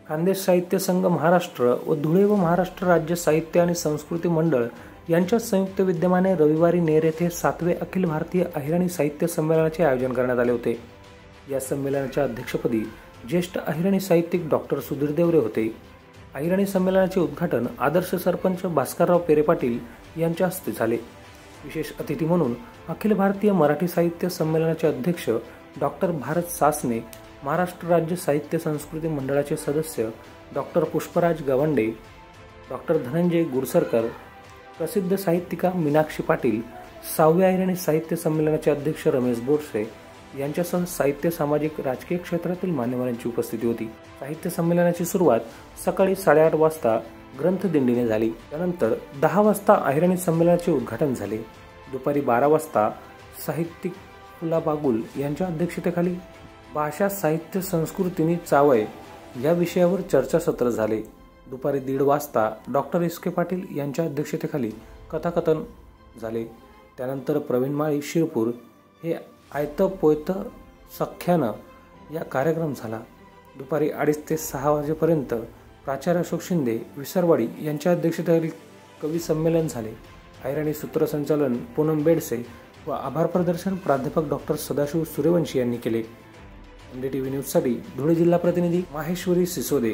खानदेश साहित्य संघ महाराष्ट्र व धुळे व महाराष्ट्र राज्य साहित्य आणि संस्कृती मंडळ यांच्या संयुक्त विद्यमाने रविवारी नेर येथे 7वे अखिल भारतीय अहिराणी साहित्य संमेलनाचे आयोजन करण्यात आले होते। या संमेलनाच्या अध्यक्षपदी ज्येष्ठ अहिराणी साहित्यिक डॉक्टर सुधीर देवरे होते। अहिराणी संमेलनाचे उद्घाटन आदर्श सरपंच भास्करराव पेरे पाटील यांच्या हस्ते झाले। विशेष अतिथी म्हणून अखिल भारतीय मराठी साहित्य संमेलनाचे अध्यक्ष डॉक्टर भारत सासने, महाराष्ट्र राज्य साहित्य संस्कृती मंडळाचे सदस्य डॉक्टर पुष्पराज गवंडे, डॉक्टर धनंजय गुरसरकर, प्रसिद्ध साहित्यिका मीनाक्षी पाटील, 6व्या अहिराणी साहित्य संमेलनाचे अध्यक्ष रमेश बोरसे यांच्यासह साहित्य, सामाजिक, राजकीय क्षेत्रातील मान्यवरांची उपस्थिती होती। साहित्य संमेलनाची सुरुवात सकाळी 8:30 वाजता ग्रंथदिंडीने झाली। त्यानंतर 10 वाजता अहिराणी संमेलनाचे उद्घाटन झाले। दुपारी 12 वाजता साहित्यिक फुला बागुल यांच्या अध्यक्षतेखाली भाषा साहित्य संस्कृतीनी चावय या विषयावर चर्चासत्र झाले। दुपारी 1:30 वाजता डॉक्टर एस के पाटील यांच्या अध्यक्षतेखाली कथाकथन झाले। त्यानंतर प्रवीण माळी शिरपूर हे आयतं पोयतं सख्यानं या कार्यक्रम झाला। दुपारी 2:30 ते 6 वाजेपर्यंत प्राचार्य अशोक शिंदे विसरवाडी यांच्या अध्यक्षतेखाली कवी संमेलन झाले। अहिराणी सूत्रसंचालन पूनम बेडसे व आभार प्रदर्शन प्राध्यापक डॉक्टर सदाशिव सूर्यवंशी यांनी केले। NDTV न्यूजसाठी धुळे जिल्हा प्रतिनिधी माहेश्वरी सिसोदे।